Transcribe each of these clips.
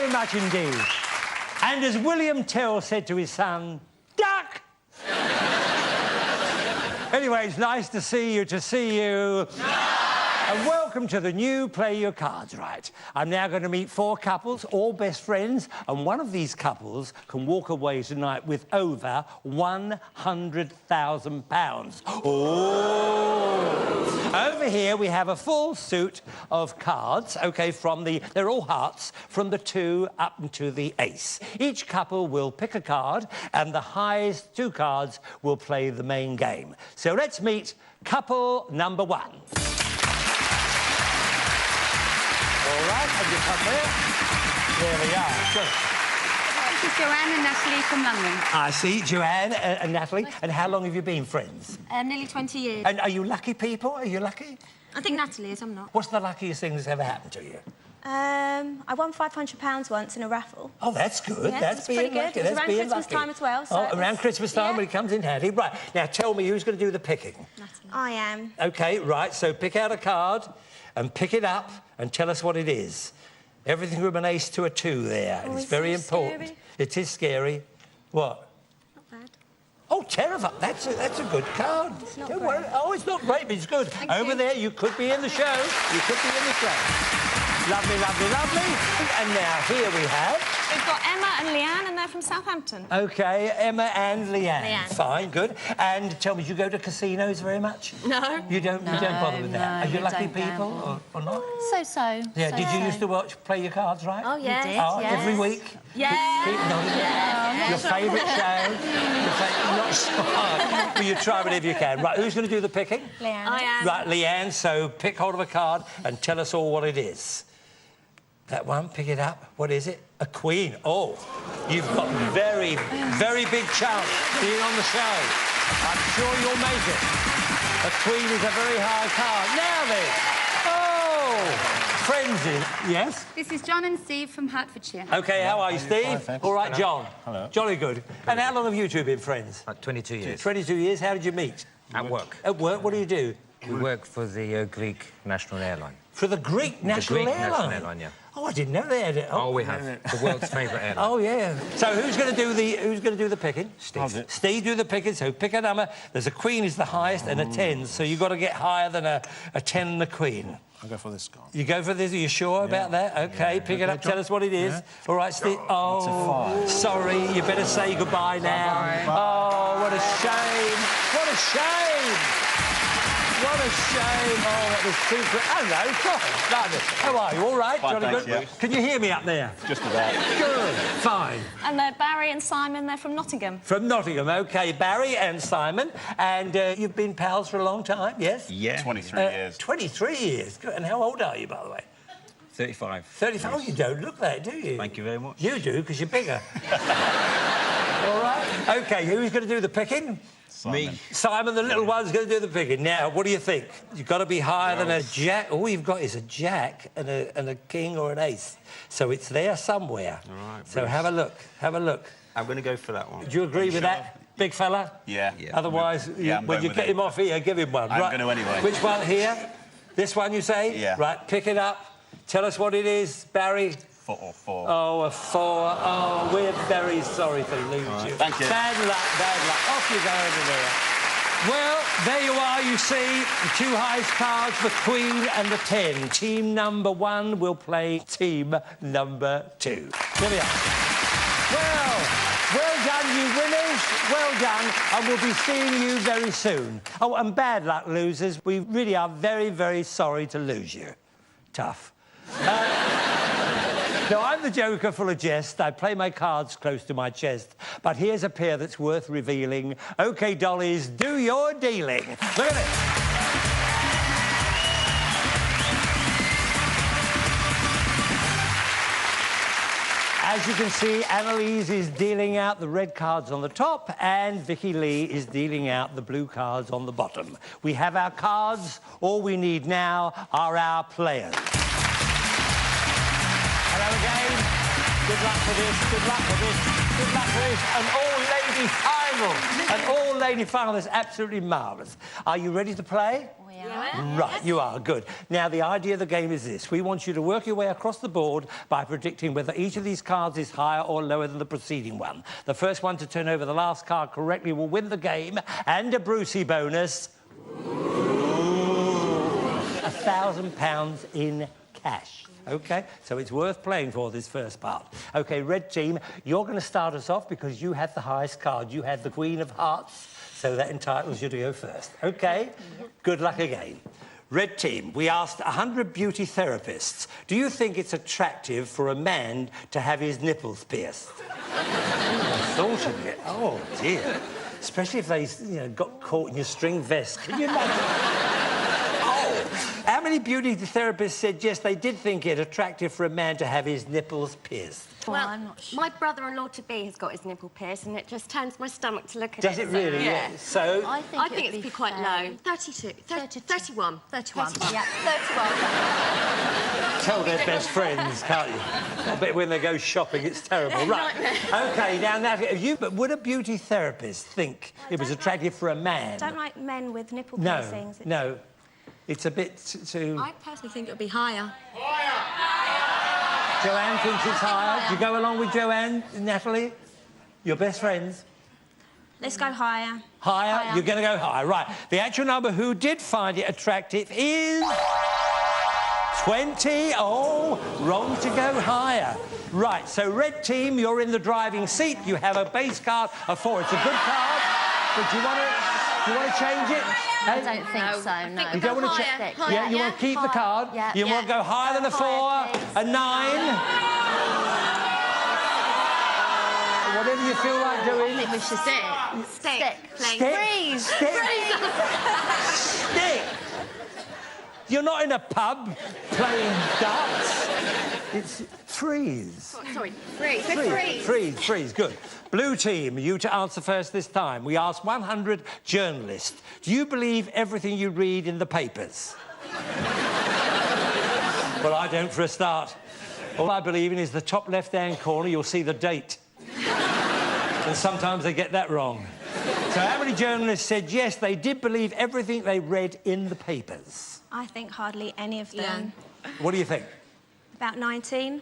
very much indeed. And as William Tell said to his son, duck! Anyway, it's nice to see you, And welcome to the new Play Your Cards Right. I'm now going to meet 4 couples, all best friends, and one of these couples can walk away tonight with over £100,000. Oh! Over here we have a full suit of cards, OK, they're all hearts, from the 2 up to the ace. Each couple will pick a card, and the highest 2 cards will play the main game. So let's meet couple number 1. All right, and you come there. There we are. Good. This is Joanne and Natalie from London. I see, Joanne and Natalie. And how long have you been friends? Nearly 20 years. And are you lucky people? Are you lucky? I think Natalie is, I'm not. What's the luckiest thing that's ever happened to you? I won £500 once in a raffle. Oh, that's good. Yeah, that's pretty good. lucky. It was that's around being Christmas lucky. time as well. So around Christmas time when it comes in handy. Right, now tell me who's going to do the picking. Natalie. I am. OK, right, so pick out a card and pick it up and tell us what it is. Everything from an ace to a 2 there. Oh, and it's it's very so important. scary. It is scary. What? Not bad. Oh, terrifying. That's a good card. It's not Don't great. worry. Oh, it's not great, but it's good. Over there, you could be in the show. You could be in the show. Lovely, lovely, lovely. And now, here we have... We've got Emma and Leanne, and they're from Southampton. OK, Emma and Leanne. Leanne. Fine, good. And tell me, do you go to casinos very much? No. You don't bother with that? No, Are you we lucky don't people or not? So-so. Yeah, did you used to watch Play Your Cards Right? Oh, yes. did, Oh, yes. every week? Yeah. Keep nodding. Your favourite show? Not smart. Well, you try whatever you can. Right, who's going to do the picking? Leanne. I am. Right, Leanne, so pick hold of a card and tell us all what it is. That one, pick it up. What is it? A queen. Oh, you've got very, very big chance being on the show. I'm sure you'll make it. A queen is a very high card. Now then. Oh, friends in. Yes? This is John and Steve from Hertfordshire. OK, how are you, Steve? Fine, thanks. All right, John. Hello. Jolly good. And how long have you two been friends? 22 years. 22 years. How did you meet? At work. At work? What do you do? We work for the Greek National Airline. For the Greek National Greek Airline? National Airline, yeah. Oh, I didn't know they had it. Oh, we have. The world's favourite airline. Oh, yeah. So who's going to do the picking? Steve. Steve do the picking, so pick a number. There's a queen is the highest and a 10, so you've got to get higher than a 10 and a queen. I'll go for this card. You go for this? Are you sure about that? OK, pick it up, tell us what it is. Yeah. All right, Steve. Oh, sorry, you better say goodbye now. Bye. Oh, what a shame. What a shame. What a shame. Oh, that was too quick. Hello, Tom. How are you? All right? Fine, Jolly thanks, good? yeah. Can you hear me up there? Just about. Good. Fine. And they're Barry and Simon, they're from Nottingham. From Nottingham, OK. Barry and Simon. And you've been pals for a long time, yes? Yeah. 23 years. 23 years. Good. And how old are you, by the way? 35. 35. Oh, you don't look that, do you? Thank you very much. You do, because you're bigger. All right. OK, who's going to do the picking? Simon. Me. Simon, the little one's going to do the picking. Now, what do you think? You've got to be higher than a jack. All you've got is a jack and a king or an ace. So it's there somewhere. All right, so Bruce. have a look. Have a look. I'm going to go for that one. Do you agree with that, big fella? Yeah. Otherwise, Yeah, I'm when going you with get it. him off here, give him one. I'm right. going to anyway. Which one here? This one, you say? Yeah. Right, pick it up. Tell us what it is, Barry. 4 or 4. Oh, a 4. Oh, we're very sorry to lose you. Thank you. Bad luck, bad luck. Off you go over there. Well, there you are, you see. The 2 highest cards, the Queen and the 10. Team number 1 will play team number 2. Here we are. Well done, you winners. Well done. And we'll be seeing you very soon. Oh, and bad luck, losers. We really are very, very sorry to lose you. Tough. Now, I'm the Joker full of jest. I play my cards close to my chest. But here's a pair that's worth revealing. OK, dollies, do your dealing. Look at it. As you can see, Annalise is dealing out the red cards on the top and Vicky Lee is dealing out the blue cards on the bottom. We have our cards. All we need now are our players. Hello again. Good luck for this, good luck for this, good luck for this. An all-lady final. An all-lady final. That's absolutely marvellous. Are you ready to play? We Yeah. Right, you are, good. Now, the idea of the game is this. We want you to work your way across the board by predicting whether each of these cards is higher or lower than the preceding one. The first one to turn over the last card correctly will win the game, and a Brucey bonus. £1,000 in cash. OK, so it's worth playing for this first part. OK, red team, you're going to start us off because you have the highest card. You have the Queen of Hearts, so that entitles you to go first. OK, good luck again. Red team, we asked 100 beauty therapists, do you think it's attractive for a man to have his nipples pierced? I thought of it. Oh, dear. Especially if they, got caught in your string vest. Can you imagine? How many beauty therapists said yes, they did think it attractive for a man to have his nipples pierced? Well, I'm not sure. my brother-in-law to be has got his nipple pierced, and it just turns my stomach to look at Does it. it really? Yeah. So, I think it'd be quite low. 32. 31. 31. Yeah, 31. tell their best friends, can't you? I bet when they go shopping, it's terrible. Right. OK, now, but would a beauty therapist think it was attractive for a man? I don't like men with nipple No, piercings. no. It's a bit too... I personally think it would be higher. Joanne thinks it's higher. Do you go along with Joanne, Natalie? Your best friends? Let's go higher. Higher? You're going to go higher. Right. The actual number who did find it attractive is... 20. Oh, wrong to go higher. Right, so red team, you're in the driving seat. You have a base card of 4. It's a good card, but do you want to change it? I don't think so, no. You don't want to check? Yeah, you want to keep the card? Yeah. You want to go higher than a 4? A 9? Whatever you feel like doing. I think we should stick. Stick. Stick. You're not in a pub playing darts. It's freeze. Sorry, freeze. Freeze, good. Blue team, you to answer first this time. We asked 100 journalists, do you believe everything you read in the papers? Well, I don't for a start. All I believe in is the top left-hand corner, you'll see the date. And sometimes they get that wrong. So how many journalists said yes, they did believe everything they read in the papers? I think hardly any of them. What do you think? About 19.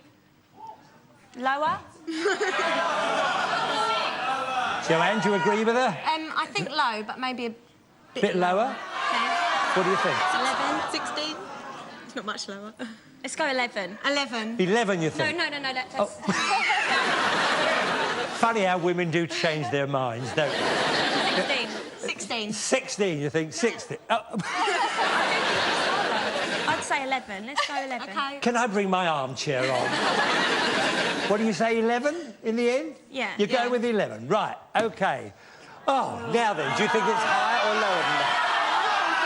Lower? Joanne, do you agree with her? I think low, but maybe a Bit lower? Okay. What do you think? 11, 16. It's not much lower. Let's go 11. 11. 11, you think? No. Let's... Funny how women do change their minds, don't they? 16. 16, you think? 16. I'd say 11. Let's go 11. OK. Can I bring my armchair on? What do you say, 11 in the end? Yeah. You're going with 11, right, OK. Oh, now then, do you think it's higher or lower than that?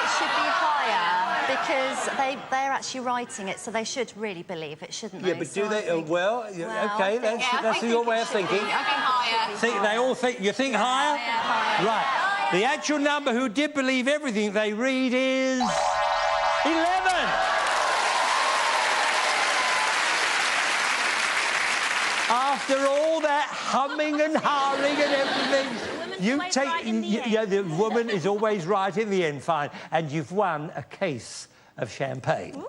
It should be higher because they're actually writing it, so they should really believe it, shouldn't they? Yeah, but do they? Well, OK, that's your way of thinking. OK, higher. They all think... You think higher? Yeah, higher. Right. The actual number who did believe everything they read is... 11! After all that humming and hurrying and everything, you always take... right in the end. Yeah, the woman is always right in the end, fine. And you've won a case of champagne. Ooh.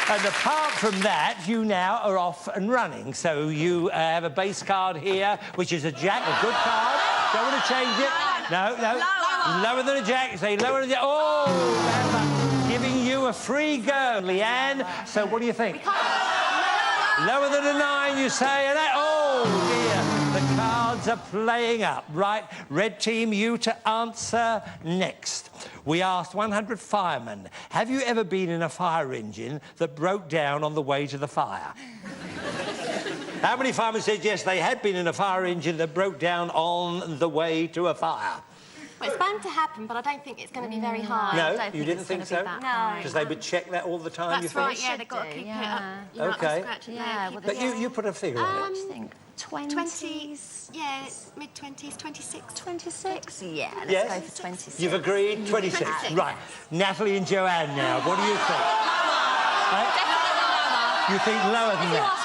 And apart from that, you now are off and running. So you have a base card here, which is a jack, a good card. Don't want to change it. No. Lower than a jack. Say lower than a jack. Oh, Emma, giving you a free go, Leanne. So what do you think? Lower than a 9, you say. And oh, dear. The cards are playing up. Right, red team, you to answer next. We asked 100 firemen, have you ever been in a fire engine that broke down on the way to the fire? How many firemen said yes, they had been in a fire engine that broke down on the way to a fire? Well, it's bound to happen, but I don't think it's going to be very high. No, I don't you didn't think it's gonna so? be that high. Because they would check that all the time, you That's think? right, yeah, they've got to keep it up. OK. But Yeah, you put a figure on it. I think 20s. Yeah, mid-20s, 26. 26? Yeah, let's Yes? go for 26. You've agreed? 26. 26. Right. Natalie and Joanne now, what do you think? Definitely lower. You think lower than If you that? ask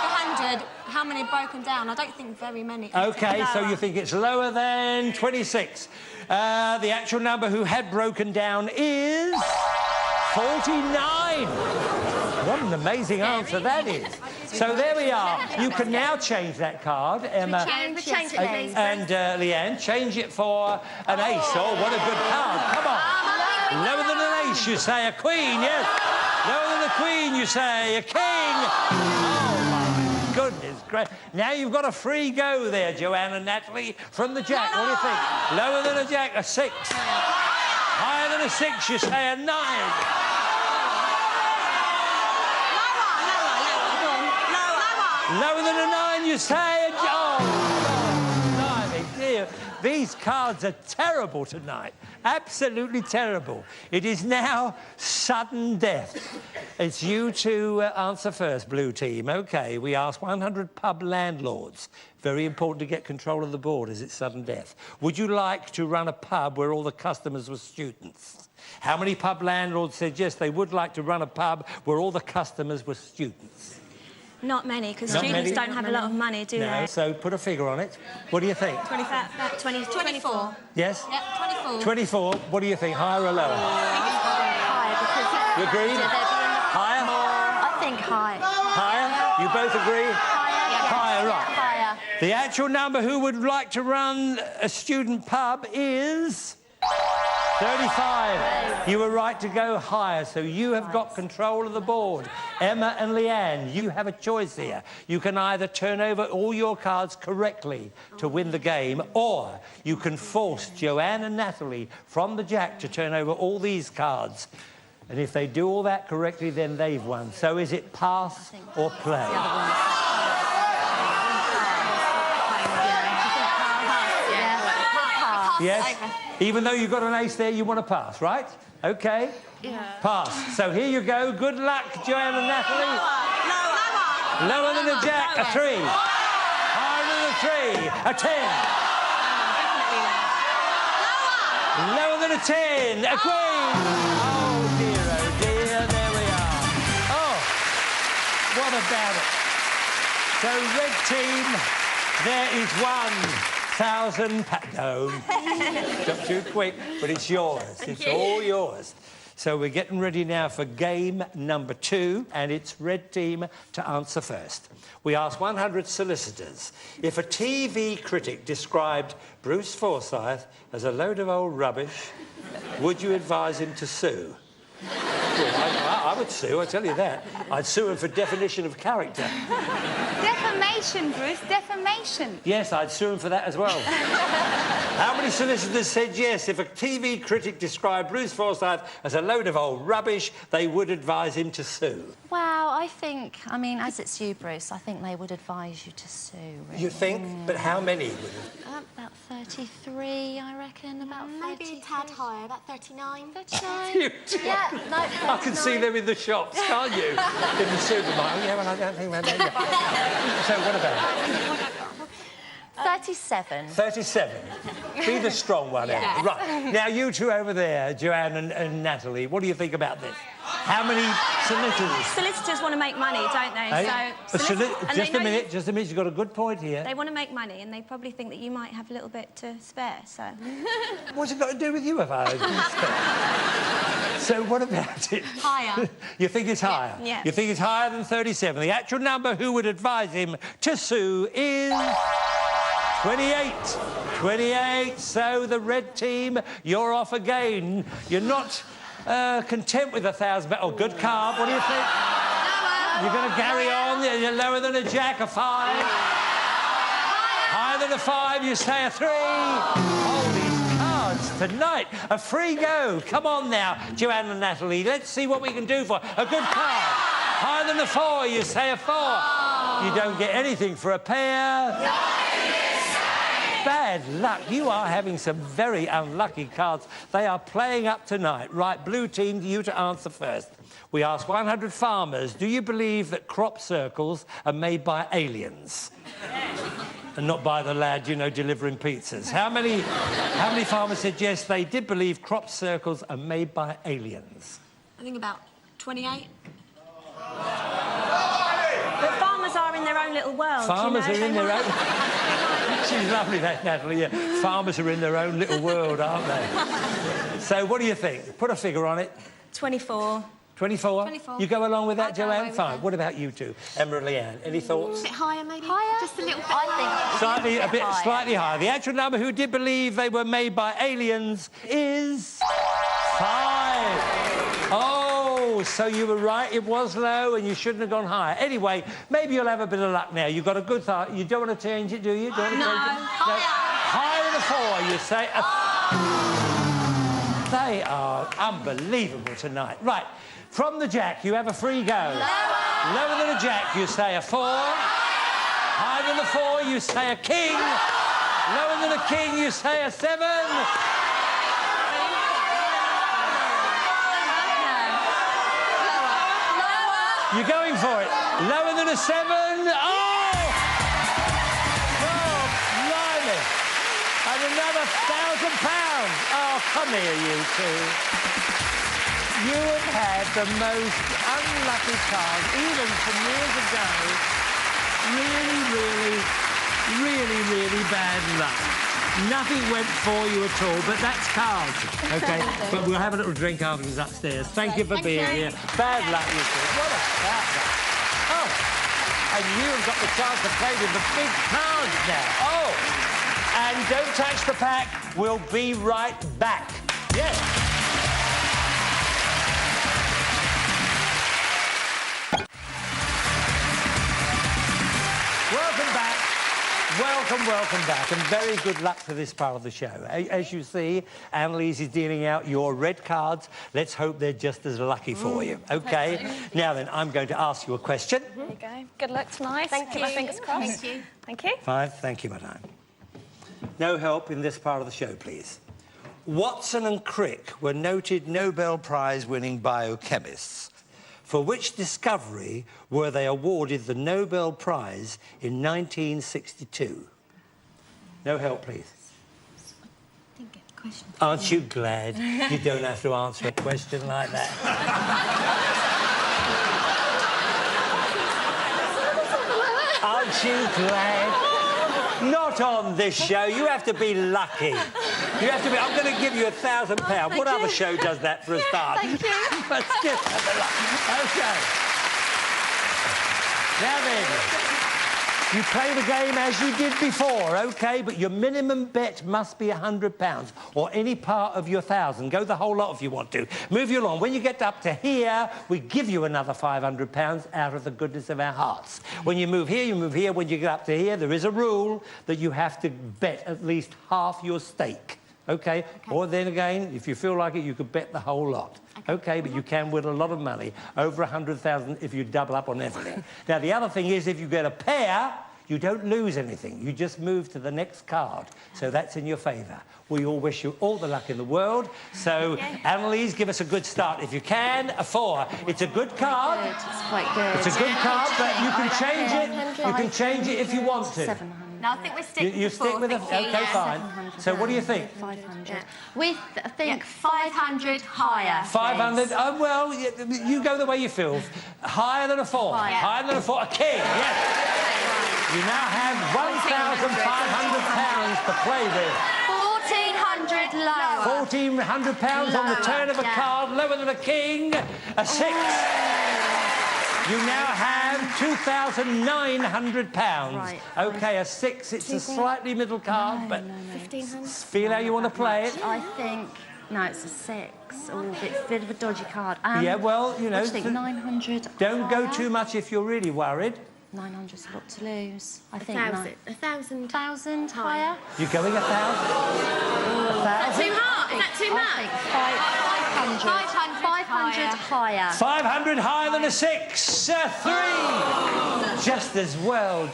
how many broken down? I don't think very many. OK, so Lower. you think it's lower than 26. The actual number who had broken down is 49. What an amazing answer that is. So there we are. You can now change that card, Emma Change it, please. and Leanne. Change it for an ace. Oh, what a good card. Come on. Lower than an ace, you say a queen, yes. Lower than a queen, you say a king. Oh, my goodness. Great. Now you've got a free go there, Joanne and Natalie, from the jack. What do you think? Lower than a jack, a 6. Higher than a 6, you say a 9. Lower than a 9, you say a... Oh, blimey, dear. These cards are terrible tonight. Absolutely terrible. It is now sudden death. It's you to answer first, blue team. OK, we ask 100 pub landlords. Very important to get control of the board as it's sudden death. Would you like to run a pub where all the customers were students? How many pub landlords said yes, they would like to run a pub where all the customers were students? Not many, because Not students many? don't have a lot of money, do No, they? so put a figure on it. What do you think? 24. Yes? Yep, 24. 24. What do you think, higher or lower? Higher, because... You agreed? Higher? I think high. Higher? You both agree? Higher, right. Higher. The actual number who would like to run a student pub is... 35. You were right to go higher, so you have got control of the board. Emma and Leanne, you have a choice here. You can either turn over all your cards correctly to win the game, or you can force Joanne and Natalie from the jack to turn over all these cards. And if they do all that correctly, then they've won. So is it pass or play? Yes? Even though you've got an ace there, you want to pass, right? OK. Yeah. Pass. So here you go. Good luck, Joanne and Natalie. Lower than a jack, a 3. Higher than a 3, a 10. Lower than a 10, a queen. Oh, dear, there we are. Oh, what about it? So, red team, there is 1,000 No, not too quick, but it's yours. It's all yours. So we're getting ready now for game number 2, and it's red team to answer first. We ask 100 solicitors. If a TV critic described Bruce Forsyth as a load of old rubbish, would you advise him to sue? Well, I would sue, I tell you that. I'd sue him for definition of character. Defamation, Bruce, defamation. Yes, I'd sue him for that as well. How many solicitors said yes? If a TV critic described Bruce Forsyth as a load of old rubbish, they would advise him to sue? Well, I think, I mean, as it's you, Bruce, I think they would advise you to sue, really. You think? But how many would About 33, I reckon, about Maybe 33. a tad higher, about 39. 39? Yeah, no, 39. I can see them in the shops, can't you? In the supermarket. Yeah, well, I don't think that. So what about it? 37. 37. Be the strong one, Emma. Yeah. Right. Now, you two over there, Joanne and Natalie, what do you think about this? How many solicitors? Solicitors want to make money, don't they? Eh? So and Just they a know minute, just a minute. You've got a good point here. They want to make money, and they probably think that you might have a little bit to spare, so... What's it got to do with you if I So what about it? Higher. You think it's higher? Yeah. You think it's higher than 37. The actual number who would advise him to sue is... 28. 28. So the red team, you're off again. You're not content with 1,000... Oh, good card. What do you think? You're going to carry on. You're lower than a jack, a 5. Higher than a 5, you say a 3. Oh, these cards tonight. A free go. Come on now, Joanne and Natalie. Let's see what we can do for a good card. Higher than a 4, you say a 4. You don't get anything for a pair. Bad luck. You are having some very unlucky cards. They are playing up tonight. Right, blue team, you to answer first. We ask 100 farmers, do you believe that crop circles are made by aliens? And not by the lad, you know, delivering pizzas. How many farmers said yes, they did believe crop circles are made by aliens? I think about 28. But farmers are in their own own little world. Farmers you know? are in their own... She's lovely, that, Natalie, yeah. Farmers are in their own little world, aren't they? So, what do you think? Put a figure on it. 24. 24? 24. You go along with that, I'll go away Joanne? with Fine. that. What about you two? Emma and Leanne, any thoughts? A bit higher, maybe? Higher? Just a little bit I higher. think Slightly higher. The actual number who did believe they were made by aliens is 5. Oh, so you were right. It was low, and you shouldn't have gone higher. Anyway, maybe you'll have a bit of luck now. You've got a good thought. You don't want to change it, do you? Don't want to change it? Higher than a 4, you say. They are unbelievable tonight. Right. From the jack, you have a free go. Lower than a jack, you say a 4. Higher than a 4, you say a king. Lower than a king, you say a 7. You're going for it. Lower than a 7. Oh! Oh, blimey. And another £1,000. Oh, come here, you two. You have had the most unlucky card, even from years ago. Really bad luck. Nothing went for you at all, but that's cards, OK? But we'll have a little drink afterwards upstairs. Thank you for being here. Bad luck, you two. What about that? Oh, and you have got the chance to play with the big cards now. Oh, and don't touch the pack. We'll be right back. Yes. Welcome back. Welcome back, and very good luck for this part of the show. As you see, Annalise is dealing out your red cards. Let's hope they're just as lucky for you, OK? Now then, I'm going to ask you a question. There you go. Good luck tonight. Thank Keep you. my fingers crossed. Thank you. Thank you. Fine, thank you, madame. No help in this part of the show, please. Watson and Crick were noted Nobel Prize-winning biochemists. For which discovery were they awarded the Nobel Prize in 1962? No help, please. Didn't get the question. Aren't you glad you don't have to answer a question like that? Aren't you glad? Not on this show. You have to be lucky. You have to be... I'm going to give you £1,000. What other show does that for a start? Thank you. Let's just have a look. OK. Now then, you play the game as you did before, OK? But your minimum bet must be £100 or any part of your 1,000. Go the whole lot if you want to. Move you along. When you get up to here, we give you another £500 out of the goodness of our hearts. When you move here, you move here. When you get up to here, there is a rule that you have to bet at least half your stake. OK? Or then again, if you feel like it, you could bet the whole lot. OK, but you can win a lot of money, over 100,000 if you double up on everything. Now, the other thing is, if you get a pair, you don't lose anything. You just move to the next card. So that's in your favour. We all wish you all the luck in the world. So, Annalise, give us a good start. If you can, a 4. It's a good card. It's quite good. It's a good card, but you can change it. You can change it if you want to. 700. No, I think we're sticking You to stick 4, with it? thank you, OK, yeah. fine. So what do you think? 500. Yeah. With, I think, 500 higher. 500. Oh, well, you go the way you feel. Higher than a 4. Higher. Higher than a 4. A king, yes. You now have £1,500 to play with. 1,400 lower. £1,400 on the turn of a card, lower than a king. A 6. You now have £2,900. Right. OK, a 6. It's a slightly middle card, but 1,500. feel how you want to play it. I think... No, it's a 6. Oh, bit of a dodgy card. Yeah, well, you know... What do you think, 900 Don't go higher? too much if you're really worried. 900's a lot to lose. I think 1,000. 1,000. 1,000 higher. You're going 1,000? 1,000? Too hard? Is that too I much? think 500. 500 higher. 500 higher than a 6. A 3. Just as well.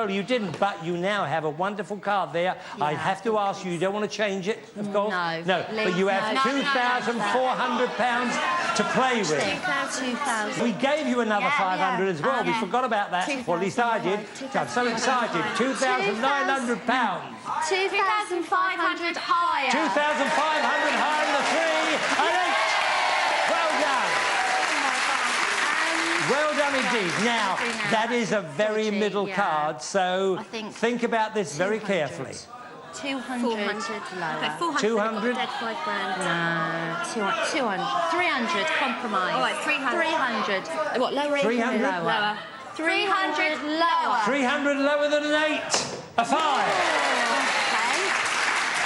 You didn't, but you now have a wonderful card there. Yeah. I have to ask you don't want to change it, of course? No. But you have No. £2,400 to play with. 2,000. We gave you another 500 as well. We forgot about that. Well, at least I did. I'm so excited. £2,900. 2,500 higher. 2,500 higher than a 3. An 8. Well done. Well done indeed. Now, that is a very 40, middle yeah. card, so I think about this very 200. carefully. 200 400. lower. Okay, 400. 200? Dead 5 grand. No, 200. 300, compromise. All right, 300. 300. What, lower? 300? Lower. Lower. 300 lower. 300 lower than an 8. A 5. Okay.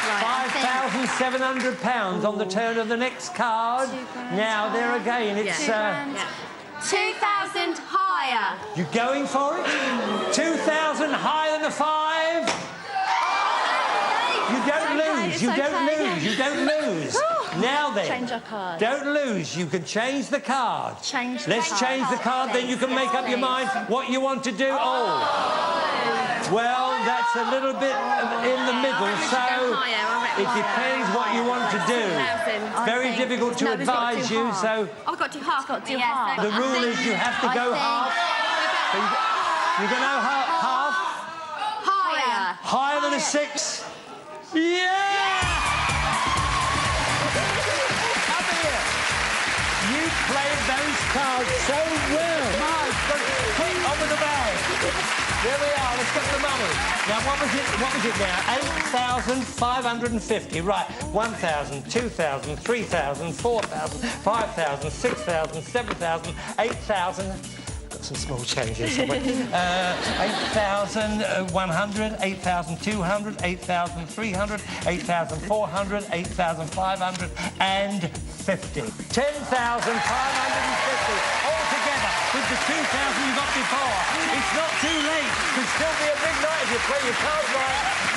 Right, £5,700 on the turn of the next card. Now, there again, it's... 2,000 higher. You going for it? 2,000 higher than a 5? You don't lose. You don't lose. You don't lose. Now then, Change our card. don't lose. You can change the card. Change the Let's card. change the card, then you can Yes, make up your please. mind what you want to do. Oh. Well, that's a little bit in the middle, so it depends what you want to do. It's very difficult to advise you, so Oh, we've got to do half. Got to do half. the rule is you have to go half. So you can go half. Higher. Higher than a 6. Yeah! Up here. You played those cards so well. My goodness. Quick, on with the bag. There we are. Let's get the money. Now, what was it now? 8,550. Right. 1,000, 2,000, 3,000, 4,000, 5,000, 6,000, 7,000, 8,000... Some small changes. 8,100, 8,200, 8,300, 8,400, 8,550. 10,550 altogether with the 2,000 you got before. It's not too late. Could still be a big night if you play your cards right.